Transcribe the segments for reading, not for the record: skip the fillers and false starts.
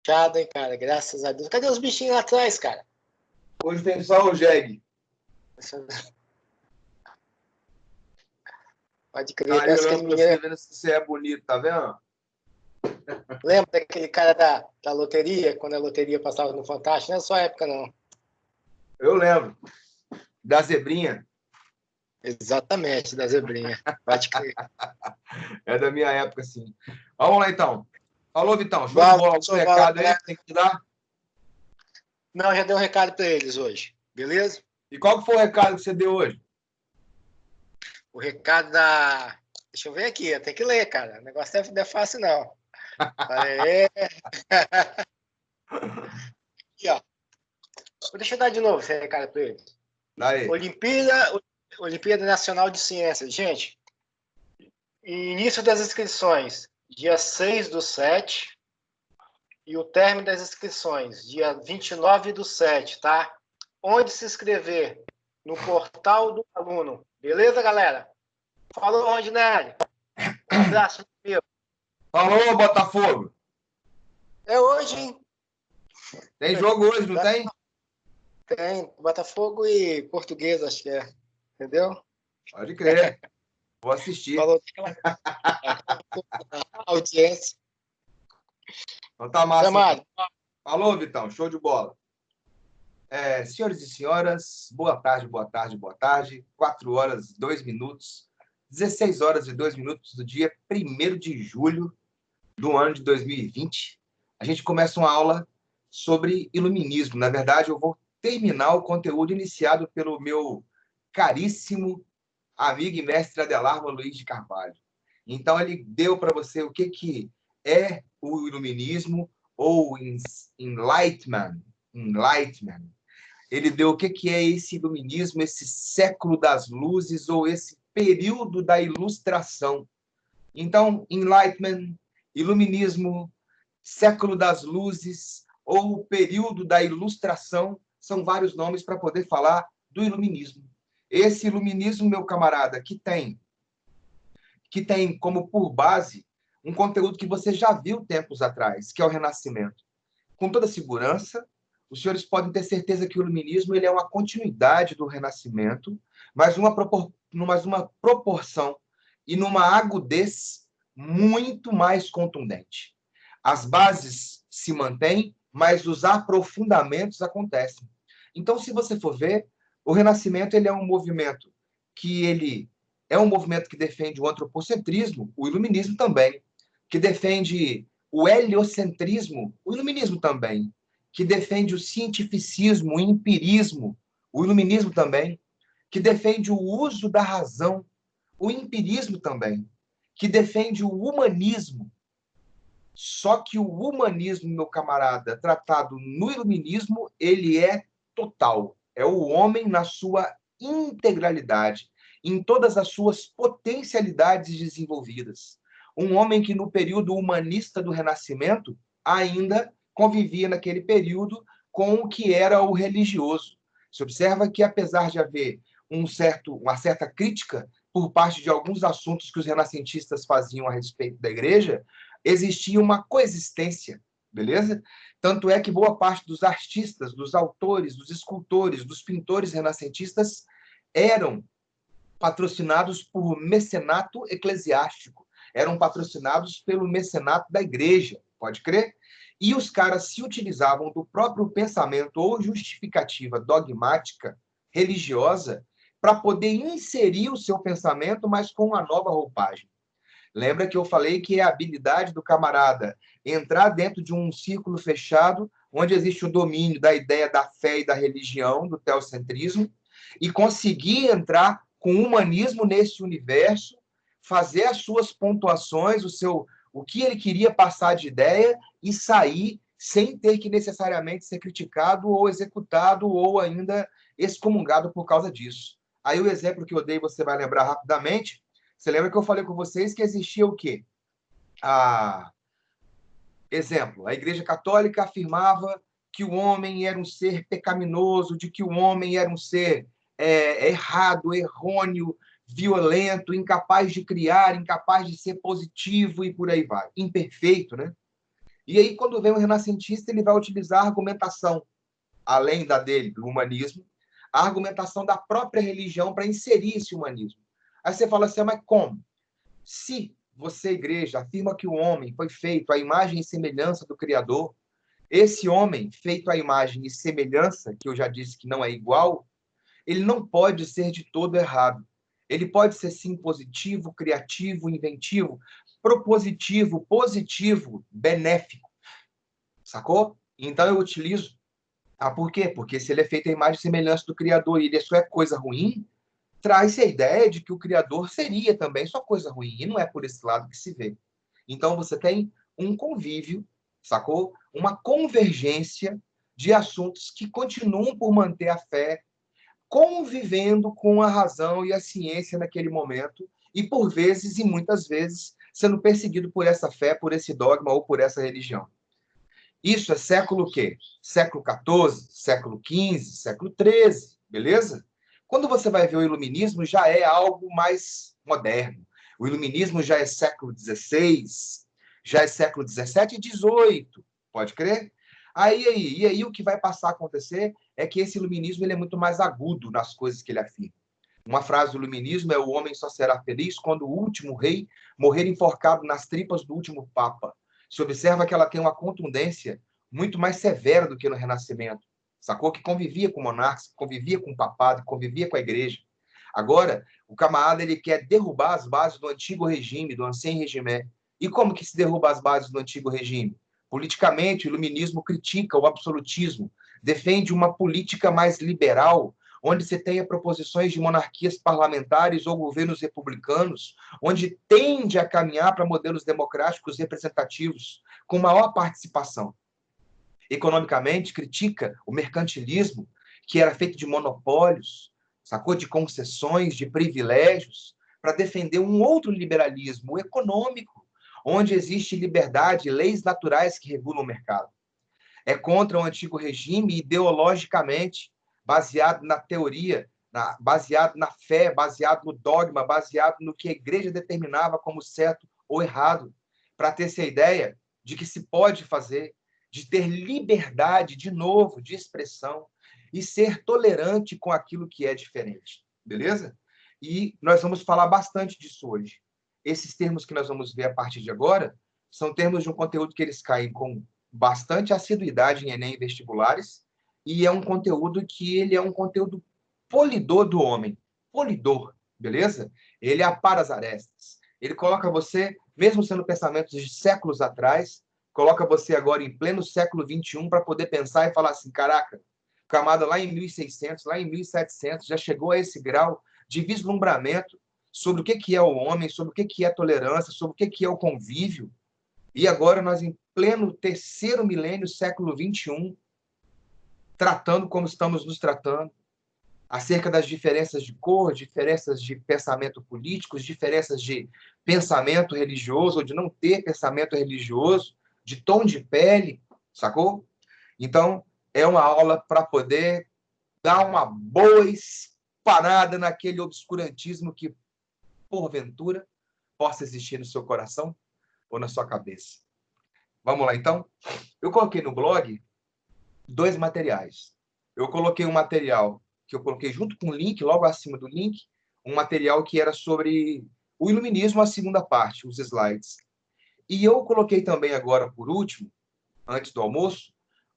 Puxado, hein, cara? Graças a Deus. Cadê os bichinhos lá atrás, cara? Hoje tem só o Jeg. Pode crer, Tá ali parece aquele olhando pra você, menino. vendo se você é bonito, tá vendo? Lembra daquele cara da loteria, quando a loteria passava no Fantástico? Não é sua época, não. Eu lembro. Da zebrinha. Exatamente, da zebrinha. Pode crer. É da minha época, sim. Vamos lá, então. Falou, Vitão. Show de Bola, bola. Algum show de bola, recado aí galera. que tem que dar? Não, já dei um recado para eles hoje, beleza? E qual que foi o recado que você deu hoje? O recado da. Deixa eu ver aqui, tem que ler, cara. O negócio não é fácil, não. Aê. Aqui, ó. Deixa eu dar de novo esse recado para eles. Daí. Olimpíada Nacional de Ciências. Gente, início das inscrições, dia 6/7, e o término das inscrições, dia 29/7, tá? Onde se inscrever? No portal do aluno. Beleza, galera? Falou, Rondinelli. Um abraço, meu. Falou, Botafogo. É hoje, hein? Tem jogo hoje, não tem? Tem. Botafogo e Português, acho que é. Entendeu? Pode crer. Vou assistir. Falou. Audiência. Então tá massa. Chamado. Então. Falou, Vitão. Show de bola. Senhores e senhoras, boa tarde, boa tarde, boa tarde. 4 horas, 2 minutos. 16 horas e 2 minutos do dia 1º de julho do ano de 2020. A gente começa uma aula sobre iluminismo. Na verdade, eu vou terminar o conteúdo iniciado pelo meu caríssimo amigo e mestre Adelardo Luiz de Carvalho. Então, ele deu para você o que é o iluminismo ou enlightenment. Ele deu o que é esse iluminismo, esse século das luzes ou esse período da ilustração. Então, enlightenment, iluminismo, século das luzes ou período da ilustração são vários nomes para poder falar do iluminismo. Esse iluminismo, meu camarada, que tem como por base um conteúdo que você já viu tempos atrás, que é o Renascimento. Com toda segurança, os senhores podem ter certeza que o iluminismo ele é uma continuidade do Renascimento, mas uma proporção e numa agudez muito mais contundente. As bases se mantêm, mas os aprofundamentos acontecem. Então, se você for ver, o Renascimento ele é um movimento que defende o antropocentrismo, o iluminismo também, que defende o heliocentrismo, o iluminismo também, que defende o cientificismo, o empirismo, o iluminismo também, que defende o uso da razão, o empirismo também, que defende o humanismo. Só que o humanismo, meu camarada, tratado no iluminismo, ele é total. É o homem na sua integralidade, em todas as suas potencialidades desenvolvidas. Um homem que, no período humanista do Renascimento, ainda convivia naquele período com o que era o religioso. Se observa que, apesar de haver uma certa crítica por parte de alguns assuntos que os renascentistas faziam a respeito da igreja, existia uma coexistência, beleza? Tanto é que boa parte dos artistas, dos autores, dos escultores, dos pintores renascentistas eram patrocinados por mecenato eclesiástico, eram patrocinados pelo mecenato da igreja, pode crer? E os caras se utilizavam do próprio pensamento ou justificativa dogmática religiosa para poder inserir o seu pensamento, mas com uma nova roupagem. Lembra que eu falei que é a habilidade do camarada entrar dentro de um círculo fechado, onde existe o domínio da ideia da fé e da religião, do teocentrismo, e conseguir entrar com o humanismo nesse universo, fazer as suas pontuações, o que ele queria passar de ideia e sair sem ter que necessariamente ser criticado ou executado ou ainda excomungado por causa disso. Aí o exemplo que eu dei, você vai lembrar rapidamente. Você lembra que eu falei com vocês que existia o quê? Exemplo, a Igreja Católica afirmava que o homem era um ser pecaminoso, de que o homem era um ser errado, errôneo, violento, incapaz de criar, incapaz de ser positivo e por aí vai. Imperfeito, né? E aí, quando vem o renascentista, ele vai utilizar a argumentação, além da dele, do humanismo, a argumentação da própria religião para inserir esse humanismo. Aí você fala assim, mas como? Se você, igreja, afirma que o homem foi feito à imagem e semelhança do Criador, esse homem, feito à imagem e semelhança, que eu já disse que não é igual, ele não pode ser de todo errado. Ele pode ser, sim, positivo, criativo, inventivo, propositivo, positivo, benéfico. Sacou? Então eu utilizo. Ah, por quê? Porque se ele é feito à imagem e semelhança do Criador e ele só é coisa ruim, traz-se a ideia de que o Criador seria também só coisa ruim. E não é por esse lado que se vê. Então você tem um convívio, sacou? Uma convergência de assuntos que continuam por manter a fé convivendo com a razão e a ciência naquele momento e, por vezes, e muitas vezes, sendo perseguido por essa fé, por esse dogma ou por essa religião. Isso é século o quê? Século XIV, século XV, século XIII, beleza? Quando você vai ver o iluminismo, já é algo mais moderno. O iluminismo já é século XVI, já é século XVII e XVIII, pode crer? E aí o que vai passar a acontecer é que esse iluminismo ele é muito mais agudo nas coisas que ele afirma. Uma frase do iluminismo é: o homem só será feliz quando o último rei morrer enforcado nas tripas do último papa. Se observa que ela tem uma contundência muito mais severa do que no Renascimento. Sacou? Que convivia com monarcas, convivia com o papado, convivia com a igreja. Agora, o camarada ele quer derrubar as bases do antigo regime, do ancien régime. E como que se derruba as bases do antigo regime? Politicamente, o iluminismo critica o absolutismo, defende uma política mais liberal, onde você tenha proposições de monarquias parlamentares ou governos republicanos, onde tende a caminhar para modelos democráticos representativos, com maior participação. Economicamente, critica o mercantilismo, que era feito de monopólios, sacou? De concessões, de privilégios, para defender um outro liberalismo, o econômico, onde existe liberdade, leis naturais que regulam o mercado. É contra o antigo regime ideologicamente, baseado na teoria, baseado na fé, baseado no dogma, baseado no que a igreja determinava como certo ou errado, para ter essa ideia de que se pode fazer, de ter liberdade, de novo, de expressão e ser tolerante com aquilo que é diferente. Beleza? E nós vamos falar bastante disso hoje. Esses termos que nós vamos ver a partir de agora são termos de um conteúdo que eles caem com bastante assiduidade em Enem e vestibulares, e é um conteúdo que ele é um conteúdo polidor do homem. Polidor, beleza? Ele apara as arestas. Ele coloca você, mesmo sendo pensamentos de séculos atrás, coloca você agora em pleno século XXI para poder pensar e falar assim, caraca, camada lá em 1600, lá em 1700, já chegou a esse grau de vislumbramento sobre o que é o homem, sobre o que é tolerância, sobre o que é o convívio. E agora nós, em pleno terceiro milênio, século XXI, tratando como estamos nos tratando, acerca das diferenças de cor, diferenças de pensamento político, diferenças de pensamento religioso ou de não ter pensamento religioso, de tom de pele, sacou? Então, é uma aula para poder dar uma boa espanada naquele obscurantismo que, porventura, possa existir no seu coração ou na sua cabeça. Vamos lá, então? Eu coloquei no blog 2 materiais. Eu coloquei um material que eu coloquei junto com o link, logo acima do link, um material que era sobre o iluminismo, a segunda parte, os slides. E eu coloquei também agora, por último, antes do almoço,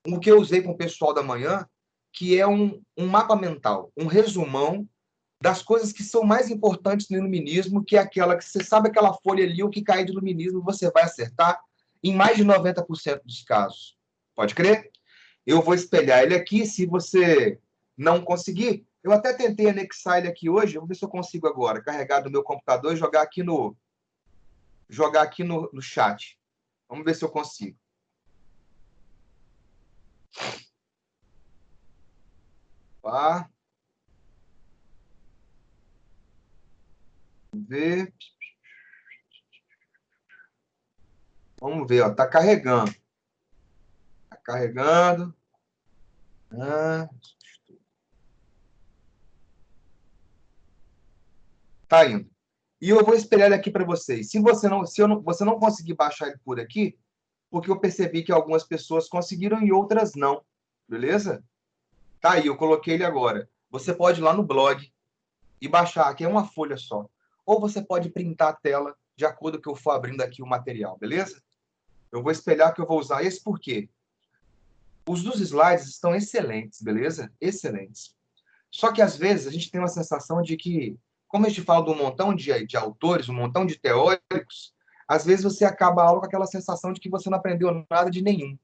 um que eu usei com o pessoal da manhã, que é um mapa mental, um resumão das coisas que são mais importantes no iluminismo, que é aquela que você sabe aquela folha ali, o que cai de iluminismo, você vai acertar em mais de 90% dos casos. Pode crer? Eu vou espelhar ele aqui, se você não conseguir. Eu até tentei anexar ele aqui hoje, vou ver se eu consigo agora, carregar do meu computador e jogar aqui no chat. Vamos ver se eu consigo. Vamos ver. Vamos ver, ó, tá carregando. Tá carregando. Tá indo. E eu vou espelhar ele aqui para vocês. Se você não conseguir baixar ele por aqui, porque eu percebi que algumas pessoas conseguiram e outras não. Beleza? Tá aí, eu coloquei ele agora. Você pode ir lá no blog e baixar, que é uma folha só. Ou você pode printar a tela de acordo com o que eu for abrindo aqui o material, beleza? Eu vou espelhar que eu vou usar esse por quê? Os dos slides estão excelentes, beleza? Excelentes. Só que, às vezes, a gente tem uma sensação de que, como a gente fala de um montão de autores, um montão de teóricos, às vezes você acaba a aula com aquela sensação de que você não aprendeu nada de nenhum.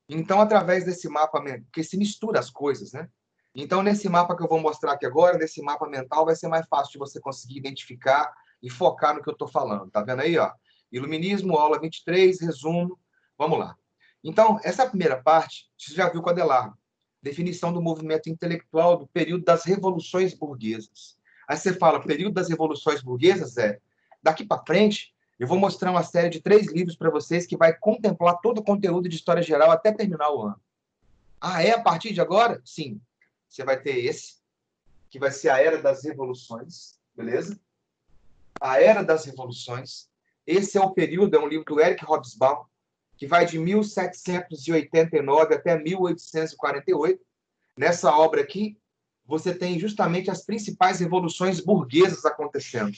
Então, através desse mapa, porque se mistura as coisas, né? Então, nesse mapa que eu vou mostrar aqui agora, nesse mapa mental, vai ser mais fácil de você conseguir identificar e focar no que eu estou falando. Tá vendo aí, ó? Iluminismo, aula 23, resumo. Vamos lá. Então, essa primeira parte, você já viu com a Adelardo. Definição do movimento intelectual do período das revoluções burguesas. Aí você fala, período das revoluções burguesas daqui para frente, eu vou mostrar uma série de 3 livros para vocês que vai contemplar todo o conteúdo de história geral até terminar o ano. Ah, é a partir de agora? Sim. Você vai ter esse, que vai ser a Era das Revoluções, beleza? A Era das Revoluções. Esse é o período, é um livro do Eric Hobsbawm, que vai de 1789 até 1848. Nessa obra aqui, você tem justamente as principais revoluções burguesas acontecendo,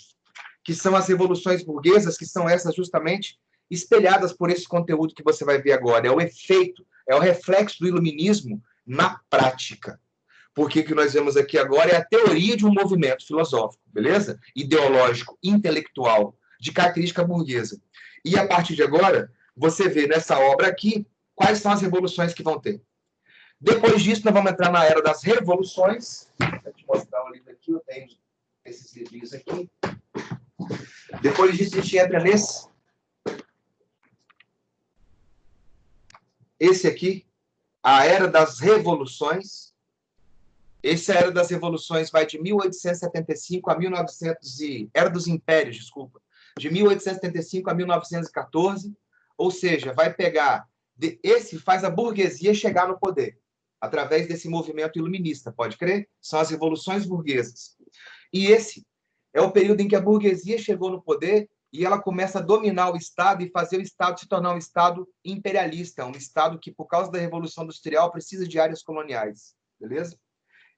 que são as revoluções burguesas, que são essas justamente espelhadas por esse conteúdo que você vai ver agora. É o efeito, é o reflexo do iluminismo na prática. Porque o que nós vemos aqui agora é a teoria de um movimento filosófico, beleza? Ideológico, intelectual, de característica burguesa. E a partir de agora, você vê nessa obra aqui quais são as revoluções que vão ter. Depois disso, nós vamos entrar na Era das Revoluções. Vou te mostrar o livro aqui, eu tenho esses livrinhos aqui. Depois disso, a gente entra nesse. Esse aqui, a Era das Revoluções. Essa Era das Revoluções vai de 1875 a 1900 Era dos Impérios, desculpa. De 1875 a 1914. Ou seja, vai pegar... Esse faz a burguesia chegar no poder, através desse movimento iluminista, pode crer? São as revoluções burguesas. E esse é o período em que a burguesia chegou no poder e ela começa a dominar o Estado e fazer o Estado se tornar um Estado imperialista, um Estado que, por causa da Revolução Industrial, precisa de áreas coloniais, beleza?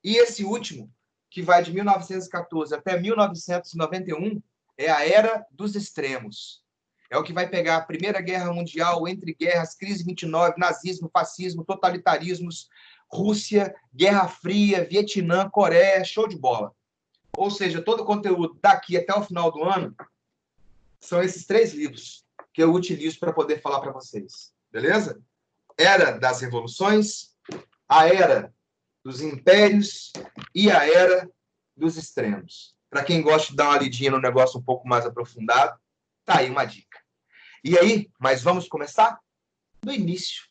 E esse último, que vai de 1914 até 1991, é a Era dos Extremos. É o que vai pegar a Primeira Guerra Mundial, entre guerras, crise 29, nazismo, fascismo, totalitarismos, Rússia, Guerra Fria, Vietnã, Coreia, show de bola. Ou seja, todo o conteúdo daqui até o final do ano são esses 3 livros que eu utilizo para poder falar para vocês. Beleza? Era das Revoluções, a Era dos Impérios e a Era dos Extremos. Para quem gosta de dar uma lidinha no negócio um pouco mais aprofundado, tá aí uma dica. E aí, mas vamos começar? Do início.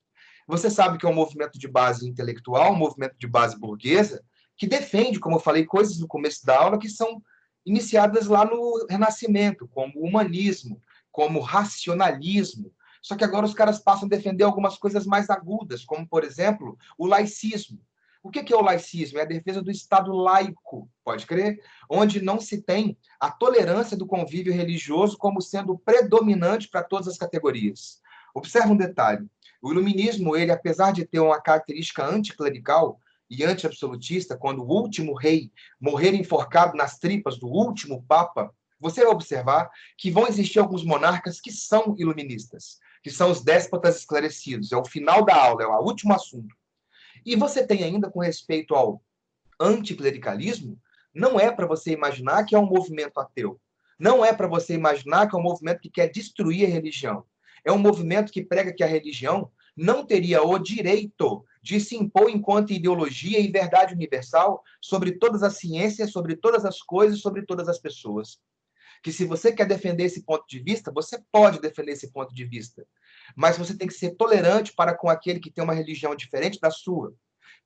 Você sabe que é um movimento de base intelectual, um movimento de base burguesa, que defende, como eu falei, coisas no começo da aula que são iniciadas lá no Renascimento, como o humanismo, como o racionalismo. Só que agora os caras passam a defender algumas coisas mais agudas, como, por exemplo, o laicismo. O que é o laicismo? É a defesa do Estado laico, pode crer? Onde não se tem a tolerância do convívio religioso como sendo predominante para todas as categorias. Observa um detalhe. O iluminismo, ele, apesar de ter uma característica anticlerical e anti-absolutista, quando o último rei morrer enforcado nas tripas do último papa, você vai observar que vão existir alguns monarcas que são iluministas, que são os déspotas esclarecidos. É o final da aula, é o último assunto. E você tem ainda, com respeito ao anticlericalismo, não é para você imaginar que é um movimento ateu. Não é para você imaginar que é um movimento que quer destruir a religião. É um movimento que prega que a religião não teria o direito de se impor enquanto ideologia e verdade universal sobre todas as ciências, sobre todas as coisas, sobre todas as pessoas. Que se você quer defender esse ponto de vista, você pode defender esse ponto de vista. Mas você tem que ser tolerante para com aquele que tem uma religião diferente da sua.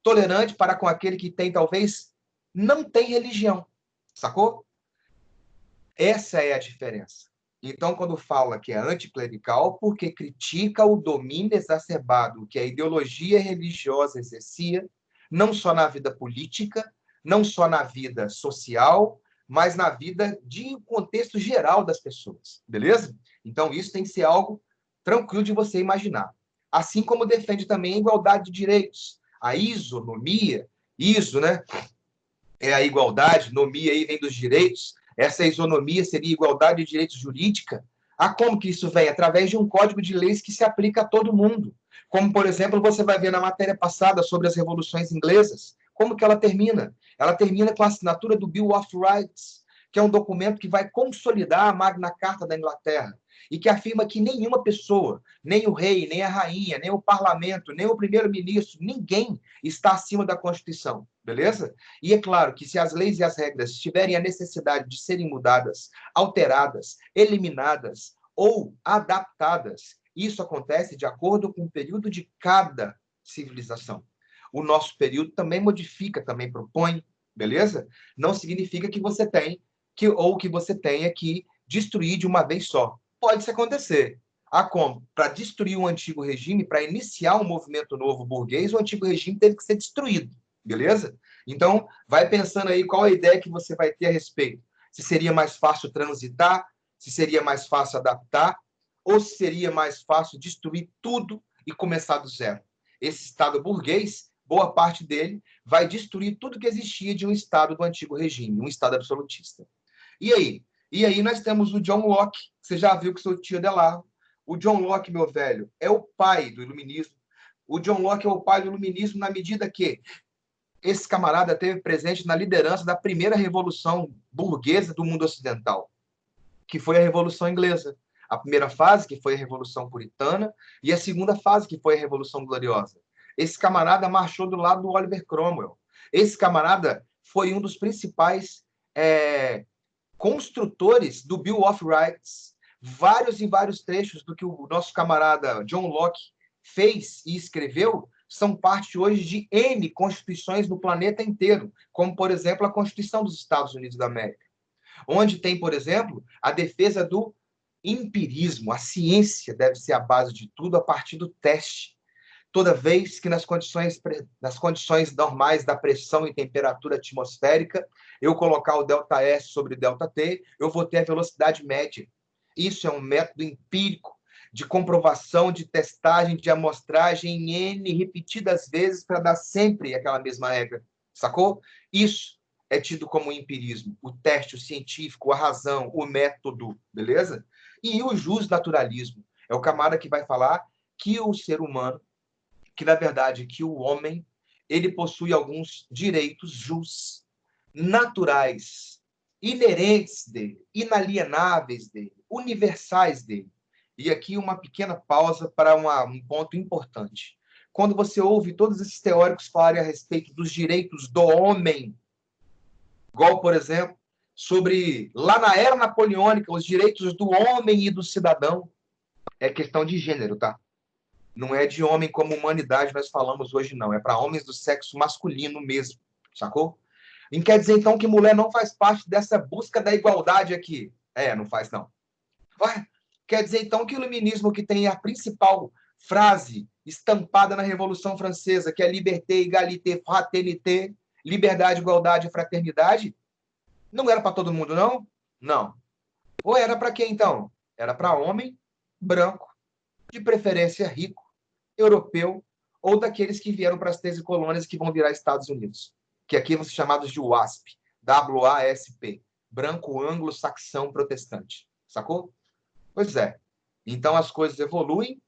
Tolerante para com aquele que tem, talvez, não tem religião. Sacou? Essa é a diferença. Então, quando fala que é anticlerical, porque critica o domínio exacerbado que a ideologia religiosa exercia, não só na vida política, não só na vida social, mas na vida de contexto geral das pessoas, beleza? Então, isso tem que ser algo tranquilo de você imaginar. assim como defende também a igualdade de direitos, a isonomia, iso, né? É a igualdade, nomia aí vem dos direitos, essa isonomia seria igualdade de direitos jurídica. Como que isso vem? Através de um código de leis que se aplica a todo mundo. Como, por exemplo, você vai ver na matéria passada sobre as revoluções inglesas, como que ela termina? Ela termina com a assinatura do Bill of Rights, que é um documento que vai consolidar a Magna Carta da Inglaterra, e que afirma que nenhuma pessoa, nem o rei, nem a rainha, nem o parlamento, nem o primeiro-ministro, ninguém está acima da Constituição, beleza? E é claro que se as leis e as regras tiverem a necessidade de serem mudadas, alteradas, eliminadas ou adaptadas, isso acontece de acordo com o período de cada civilização. O nosso período também modifica, também propõe, beleza? Não significa que você tem que você tenha que destruir de uma vez só. Pode-se acontecer. Como? Para destruir um antigo regime, para iniciar um movimento novo burguês, o antigo regime teve que ser destruído, beleza? Então, vai pensando aí qual a ideia que você vai ter a respeito. Se seria mais fácil transitar, se seria mais fácil adaptar, ou se seria mais fácil destruir tudo e começar do zero. Esse Estado burguês, boa parte dele, vai destruir tudo que existia de um Estado do antigo regime, um Estado absolutista. E aí? E aí nós temos o John Locke, que você já viu que seu tio Delarro. O John Locke, meu velho, é o pai do iluminismo. O John Locke é o pai do iluminismo na medida que esse camarada teve presente na liderança da primeira revolução burguesa do mundo ocidental, que foi a Revolução Inglesa. A primeira fase, que foi a Revolução Puritana, e a segunda fase, que foi a Revolução Gloriosa. Esse camarada marchou do lado do Oliver Cromwell. Esse camarada foi um dos principais construtores do Bill of Rights. Vários e vários trechos do que o nosso camarada John Locke fez e escreveu são parte hoje de N constituições no planeta inteiro, como, por exemplo, a Constituição dos Estados Unidos da América, onde tem, por exemplo, a defesa do empirismo. A ciência deve ser a base de tudo a partir do teste. Toda vez que nas condições normais da pressão e temperatura atmosférica, eu colocar o ΔS sobre ΔT, eu vou ter a velocidade média. Isso é um método empírico de comprovação, de testagem, de amostragem N repetidas vezes para dar sempre aquela mesma regra, sacou? Isso é tido como empirismo, o teste, o científico, a razão, o método, beleza? E o justnaturalismo é o camarada que vai falar que o ser humano, que na verdade que o homem, ele possui alguns direitos justos, naturais, inerentes dele, inalienáveis dele, universais dele. E aqui uma pequena pausa para um ponto importante. Quando você ouve todos esses teóricos falarem a respeito dos direitos do homem, igual, por exemplo, sobre, lá na era napoleônica, os direitos do homem e do cidadão, é questão de gênero, tá? Não é de homem como humanidade nós falamos hoje, não. É para homens do sexo masculino mesmo, sacou? E quer dizer, então, que mulher não faz parte dessa busca da igualdade aqui. Não faz, não. Quer dizer, então, que o iluminismo, que tem a principal frase estampada na Revolução Francesa, que é liberté, égalité, fraternité, liberdade, igualdade e fraternidade, não era para todo mundo, não? Não. Ou era para quem, então? Era para homem branco, de preferência rico, europeu, ou daqueles que vieram para as 13 colônias que vão virar Estados Unidos, que aqui vão ser chamados de WASP, W-A-S-P, branco anglo-saxão protestante, sacou? Pois é. Então as coisas evoluem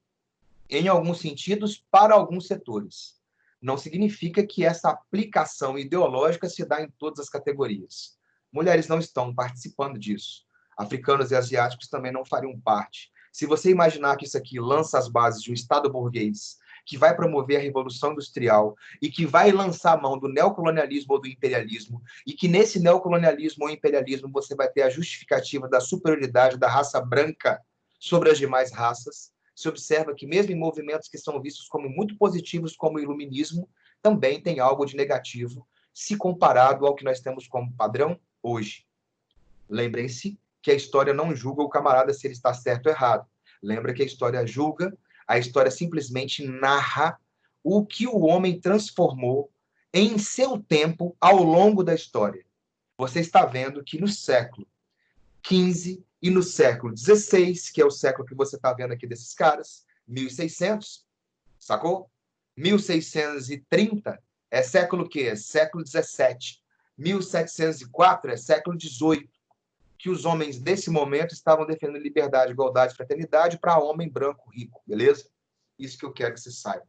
em alguns sentidos para alguns setores. Não significa que essa aplicação ideológica se dá em todas as categorias. Mulheres não estão participando disso. Africanos e asiáticos também não fariam parte. Se você imaginar que isso aqui lança as bases de um Estado burguês que vai promover a Revolução Industrial e que vai lançar a mão do neocolonialismo ou do imperialismo, e que nesse neocolonialismo ou imperialismo você vai ter a justificativa da superioridade da raça branca sobre as demais raças, se observa que mesmo em movimentos que são vistos como muito positivos, como o iluminismo, também tem algo de negativo, se comparado ao que nós temos como padrão hoje. Lembrem-se que a história não julga o camarada se ele está certo ou errado. Lembra que a história julga, a história simplesmente narra o que o homem transformou em seu tempo ao longo da história. Você está vendo que no século XV e no século XVI, que é o século que você está vendo aqui desses caras, 1600, sacou? 1630 é século o quê? É século XVII. 1704 é século XVIII, que os homens desse momento estavam defendendo liberdade, igualdade e fraternidade para homem branco rico, beleza? Isso que eu quero que você saiba.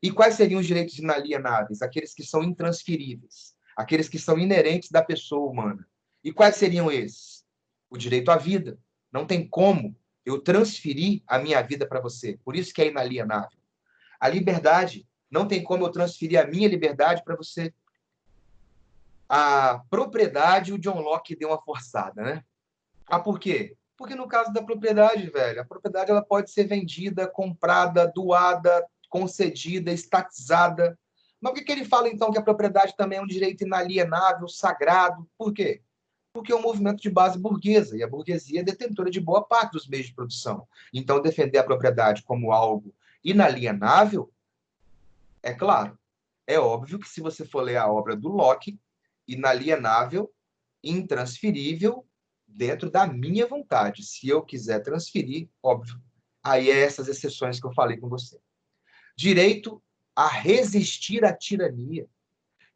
E quais seriam os direitos inalienáveis? Aqueles que são intransferíveis, aqueles que são inerentes da pessoa humana. E quais seriam esses? O direito à vida. Não tem como eu transferir a minha vida para você. Por isso que é inalienável. A liberdade. Não tem como eu transferir a minha liberdade para você. A propriedade, o John Locke deu uma forçada, né? Ah, por quê? Porque no caso da propriedade, velho, a propriedade ela pode ser vendida, comprada, doada, concedida, estatizada. Mas por que ele fala, então, que a propriedade também é um direito inalienável, sagrado? Por quê? Porque é um movimento de base burguesa, e a burguesia é detentora de boa parte dos meios de produção. Então, defender a propriedade como algo inalienável, é claro, é óbvio que se você for ler a obra do Locke, inalienável, intransferível, dentro da minha vontade. Se eu quiser transferir, óbvio. Aí é essas exceções que eu falei com você. Direito a resistir à tirania.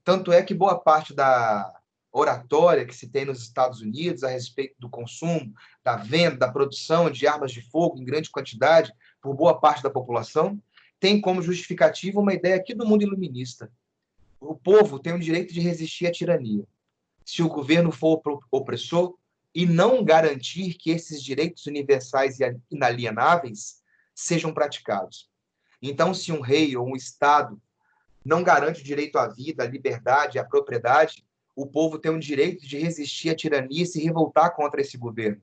Tanto é que boa parte da oratória que se tem nos Estados Unidos a respeito do consumo, da venda, da produção de armas de fogo em grande quantidade por boa parte da população, tem como justificativa uma ideia aqui do mundo iluminista. O povo tem o direito de resistir à tirania. Se o governo for opressor e não garantir que esses direitos universais e inalienáveis sejam praticados. Então, se um rei ou um Estado não garante o direito à vida, à liberdade, à propriedade, o povo tem o direito de resistir à tirania e se revoltar contra esse governo.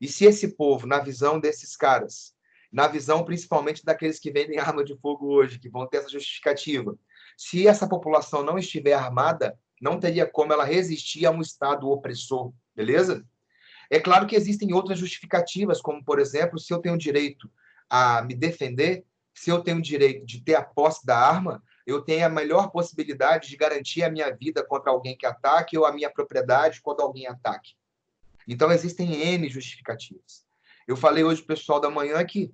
E se esse povo, na visão desses caras, na visão principalmente daqueles que vendem arma de fogo hoje, que vão ter essa justificativa, se essa população não estiver armada, não teria como ela resistir a um Estado opressor, beleza? É claro que existem outras justificativas, como, por exemplo, se eu tenho direito a me defender, se eu tenho direito de ter a posse da arma, eu tenho a melhor possibilidade de garantir a minha vida contra alguém que ataque ou a minha propriedade quando alguém ataque. Então, existem N justificativas. Eu falei hoje para o pessoal da manhã que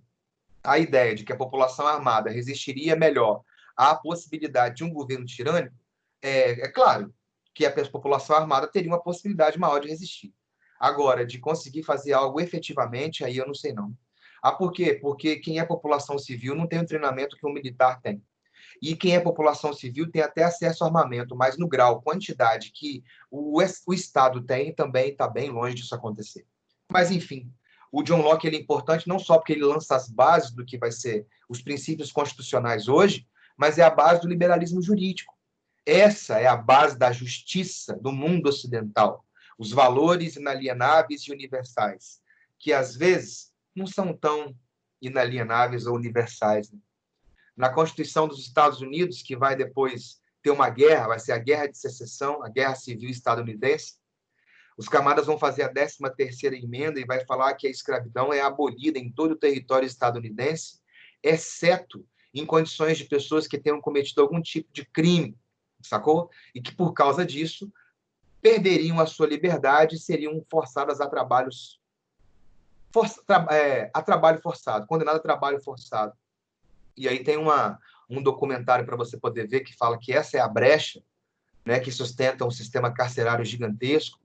a ideia de que a população armada resistiria melhor à possibilidade de um governo tirânico, é claro que a população armada teria uma possibilidade maior de resistir. Agora, de conseguir fazer algo efetivamente, aí eu não sei não. Ah, por quê? Porque quem é população civil não tem o treinamento que um militar tem. E quem é população civil tem até acesso ao armamento, mas no grau, quantidade que o Estado tem, também está bem longe disso acontecer. Mas, enfim, o John Locke ele é importante não só porque ele lança as bases do que vai ser os princípios constitucionais hoje, mas é a base do liberalismo jurídico. Essa é a base da justiça do mundo ocidental. Os valores inalienáveis e universais, que às vezes não são tão inalienáveis ou universais, né? Na Constituição dos Estados Unidos, que vai depois ter uma guerra, vai ser a Guerra de Secessão, a Guerra Civil Estadunidense, os camaradas vão fazer a 13ª emenda e vai falar que a escravidão é abolida em todo o território estadunidense, exceto em condições de pessoas que tenham cometido algum tipo de crime, sacou? E que, por causa disso, perderiam a sua liberdade e seriam forçadas a a trabalho forçado, condenadas a trabalho forçado. E aí tem um documentário para você poder ver que fala que essa é a brecha, né, que sustenta um sistema carcerário gigantesco,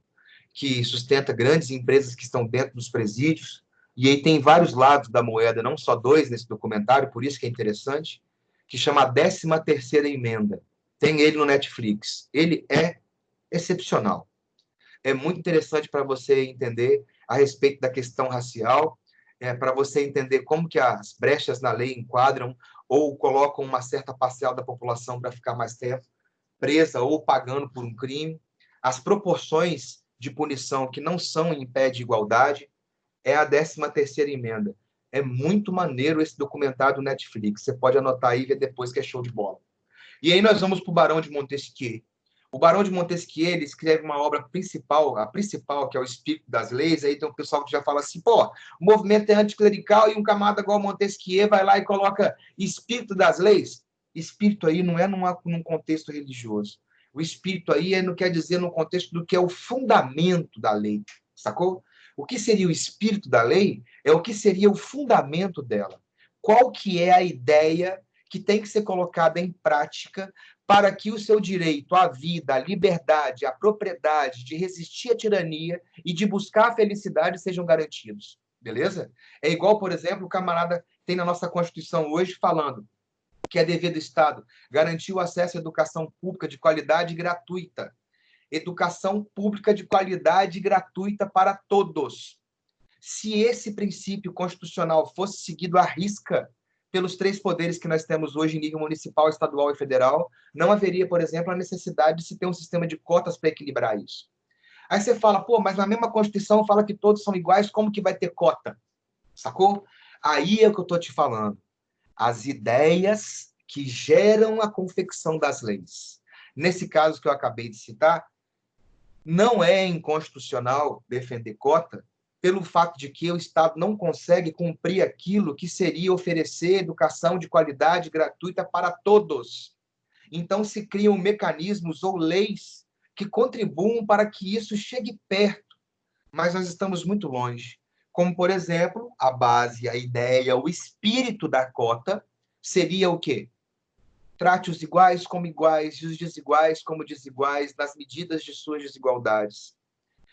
que sustenta grandes empresas que estão dentro dos presídios. E aí tem vários lados da moeda, não só dois nesse documentário, por isso que é interessante, que chama a 13ª Emenda. Tem ele no Netflix. Ele é excepcional. É muito interessante para você entender a respeito da questão racial, para você entender como que as brechas na lei enquadram ou colocam uma certa parcela da população para ficar mais tempo presa ou pagando por um crime, as proporções de punição que não são em pé de igualdade, é a 13ª Emenda. É muito maneiro esse documentário do Netflix. Você pode anotar aí e ver depois que é show de bola. E aí nós vamos para o Barão de Montesquieu. O Barão de Montesquieu ele escreve uma obra principal, a principal, que é o Espírito das Leis. Aí tem um pessoal que já fala assim, pô, o movimento é anticlerical e um camarada igual Montesquieu vai lá e coloca Espírito das Leis. Espírito aí não é num contexto religioso. O espírito aí não quer dizer no contexto do que é o fundamento da lei, sacou? O que seria o espírito da lei é o que seria o fundamento dela. Qual que é a ideia que tem que ser colocada em prática para que o seu direito à vida, à liberdade, à propriedade, de resistir à tirania e de buscar a felicidade sejam garantidos. Beleza? É igual, por exemplo, o camarada tem na nossa Constituição hoje falando que é dever do Estado garantir o acesso à educação pública de qualidade e gratuita. Educação pública de qualidade e gratuita para todos. Se esse princípio constitucional fosse seguido à risca pelos 3 poderes que nós temos hoje em nível municipal, estadual e federal, não haveria, por exemplo, a necessidade de se ter um sistema de cotas para equilibrar isso. Aí você fala, pô, mas na mesma Constituição fala que todos são iguais, como que vai ter cota? Sacou? Aí é o que eu estou te falando. As ideias que geram a confecção das leis. Nesse caso que eu acabei de citar, não é inconstitucional defender cota pelo fato de que o Estado não consegue cumprir aquilo que seria oferecer educação de qualidade gratuita para todos. Então, se criam mecanismos ou leis que contribuam para que isso chegue perto, mas nós estamos muito longe. Como, por exemplo, a base, a ideia, o espírito da cota seria o quê? Trate os iguais como iguais e os desiguais como desiguais nas medidas de suas desigualdades.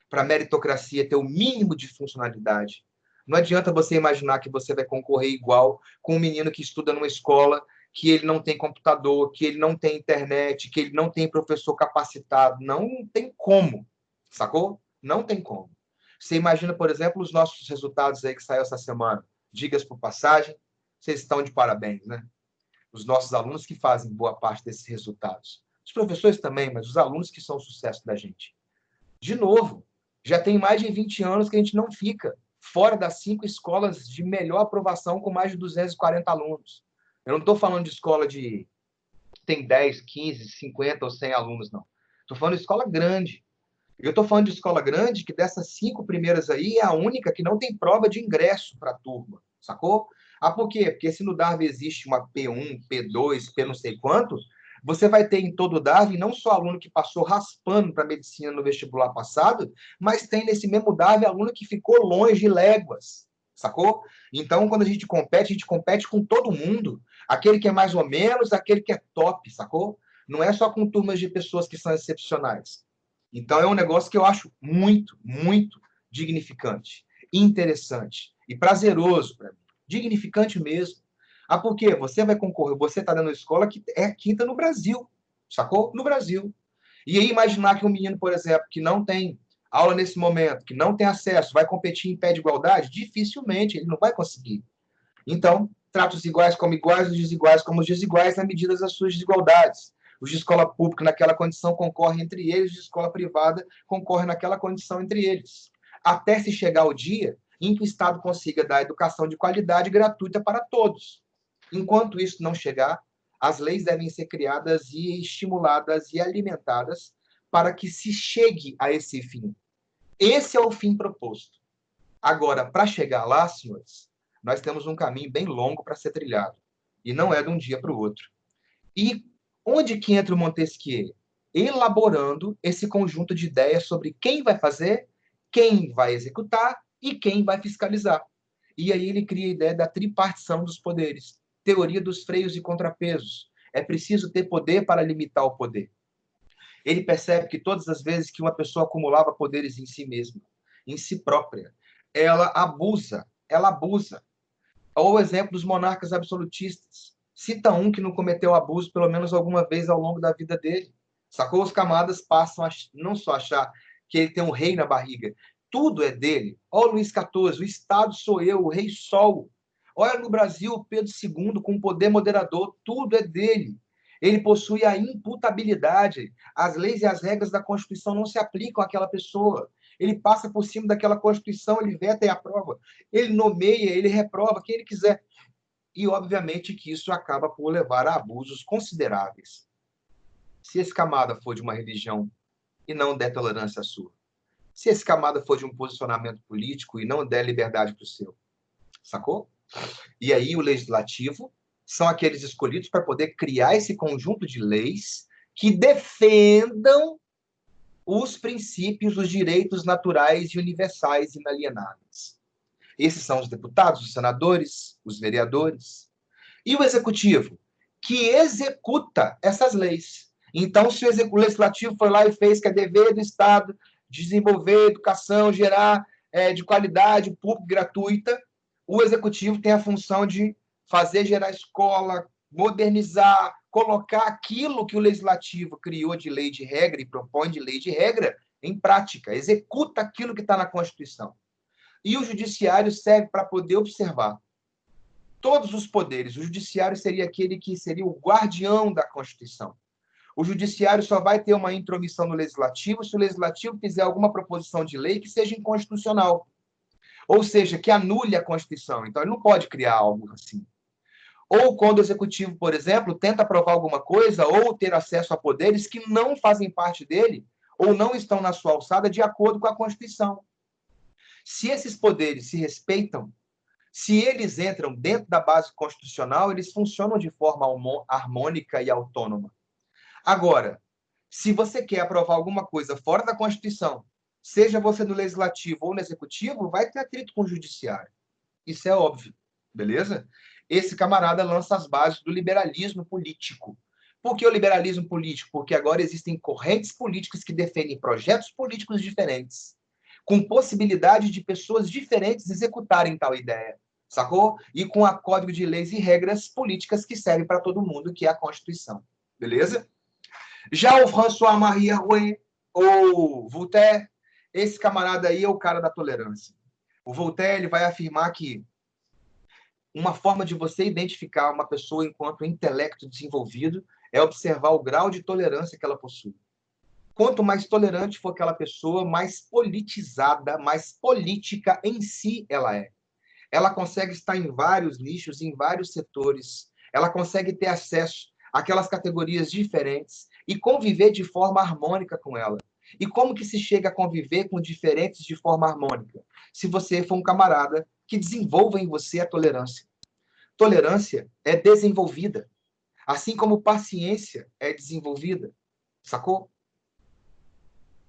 Para a meritocracia ter o mínimo de funcionalidade. Não adianta você imaginar que você vai concorrer igual com um menino que estuda numa escola que ele não tem computador, que ele não tem internet, que ele não tem professor capacitado. Não tem como, sacou? Não tem como. Você imagina, por exemplo, os nossos resultados aí que saiu essa semana. Diga-se por passagem, vocês estão de parabéns, né? Os nossos alunos que fazem boa parte desses resultados. Os professores também, mas os alunos que são o sucesso da gente. De novo, já tem mais de 20 anos que a gente não fica fora das 5 escolas de melhor aprovação com mais de 240 alunos. Eu não estou falando de escola de tem 10, 15, 50 ou 100 alunos, não. Estou falando de escola grande. Eu estou falando de escola grande que dessas 5 primeiras aí é a única que não tem prova de ingresso para a turma, sacou? Ah, por quê? Porque se no Darwin existe uma P1, P2, P não sei quanto, você vai ter em todo o Darwin não só aluno que passou raspando para medicina no vestibular passado, mas tem nesse mesmo Darwin aluno que ficou longe, léguas, sacou? Então, quando a gente compete com todo mundo. Aquele que é mais ou menos, aquele que é top, sacou? Não é só com turmas de pessoas que são excepcionais. Então, é um negócio que eu acho muito, muito dignificante, interessante e prazeroso para mim. Dignificante mesmo. Ah, por quê? Você vai concorrer, você está dando uma escola que é a quinta no Brasil, sacou? No Brasil. E aí imaginar que um menino, por exemplo, que não tem aula nesse momento, que não tem acesso, vai competir em pé de igualdade? Dificilmente, ele não vai conseguir. Então, trata os iguais como iguais, os desiguais como os desiguais, na medida das suas desigualdades. Os de escola pública naquela condição concorrem entre eles, os de escola privada concorrem naquela condição entre eles. Até se chegar o dia em que o Estado consiga dar educação de qualidade gratuita para todos. Enquanto isso não chegar, as leis devem ser criadas e estimuladas e alimentadas para que se chegue a esse fim. Esse é o fim proposto. Agora, para chegar lá, senhores, nós temos um caminho bem longo para ser trilhado. E não é de um dia para o outro. E onde que entra o Montesquieu? Elaborando esse conjunto de ideias sobre quem vai fazer, quem vai executar e quem vai fiscalizar. E aí ele cria a ideia da tripartição dos poderes, teoria dos freios e contrapesos. É preciso ter poder para limitar o poder. Ele percebe que todas as vezes que uma pessoa acumulava poderes em si mesma, em si própria, ela abusa. Ou o exemplo dos monarcas absolutistas. Cita um que não cometeu abuso pelo menos alguma vez ao longo da vida dele. Sacou? Os camadas passam a não só achar que ele tem um rei na barriga, tudo é dele. Olha o Luís XIV, o Estado sou eu, o rei Sol. Olha no Brasil o Pedro II com poder moderador, tudo é dele. Ele possui a imputabilidade. As leis e as regras da Constituição não se aplicam àquela pessoa. Ele passa por cima daquela Constituição, ele veta e aprova. Ele nomeia, ele reprova, quem ele quiser. E, obviamente, que isso acaba por levar a abusos consideráveis. Se esse camada for de uma religião e não der tolerância à sua, se esse camada for de um posicionamento político e não der liberdade para o seu, sacou? E aí o legislativo são aqueles escolhidos para poder criar esse conjunto de leis que defendam os princípios, os direitos naturais e universais inalienáveis. Esses são os deputados, os senadores, os vereadores. E o executivo? que executa essas leis. Então, se o legislativo foi lá e fez que é dever do Estado desenvolver educação, gerar de qualidade pública gratuita, o executivo tem a função de fazer gerar escola, modernizar, colocar aquilo que o legislativo criou de lei de regra e propõe de lei de regra em prática, executa aquilo que está na Constituição. E o judiciário serve para poder observar todos os poderes. O judiciário seria aquele que seria o guardião da Constituição. O judiciário só vai ter uma intromissão no legislativo se o legislativo fizer alguma proposição de lei que seja inconstitucional. Ou seja, que anule a Constituição. Então, ele não pode criar algo assim. Ou quando o executivo, por exemplo, tenta aprovar alguma coisa ou ter acesso a poderes que não fazem parte dele ou não estão na sua alçada de acordo com a Constituição. Se esses poderes se respeitam, se eles entram dentro da base constitucional, eles funcionam de forma harmônica e autônoma. Agora, se você quer aprovar alguma coisa fora da Constituição, seja você no Legislativo ou no Executivo, vai ter atrito com o Judiciário. Isso é óbvio, beleza? Esse camarada lança as bases do liberalismo político. Por que o liberalismo político? Porque agora existem correntes políticas que defendem projetos políticos diferentes, com possibilidade de pessoas diferentes executarem tal ideia, sacou? E com a código de leis e regras políticas que servem para todo mundo, que é a Constituição, beleza? Já o François-Marie Arouet, ou Voltaire, esse camarada aí é o cara da tolerância. O Voltaire ele vai afirmar que uma forma de você identificar uma pessoa enquanto intelecto desenvolvido é observar o grau de tolerância que ela possui. Quanto mais tolerante for aquela pessoa, mais politizada, mais política em si ela é. Ela consegue estar em vários nichos, em vários setores. Ela consegue ter acesso àquelas categorias diferentes e conviver de forma harmônica com ela. E como que se chega a conviver com diferentes de forma harmônica? Se você for um camarada que desenvolva em você a tolerância. Tolerância é desenvolvida, assim como paciência é desenvolvida, sacou?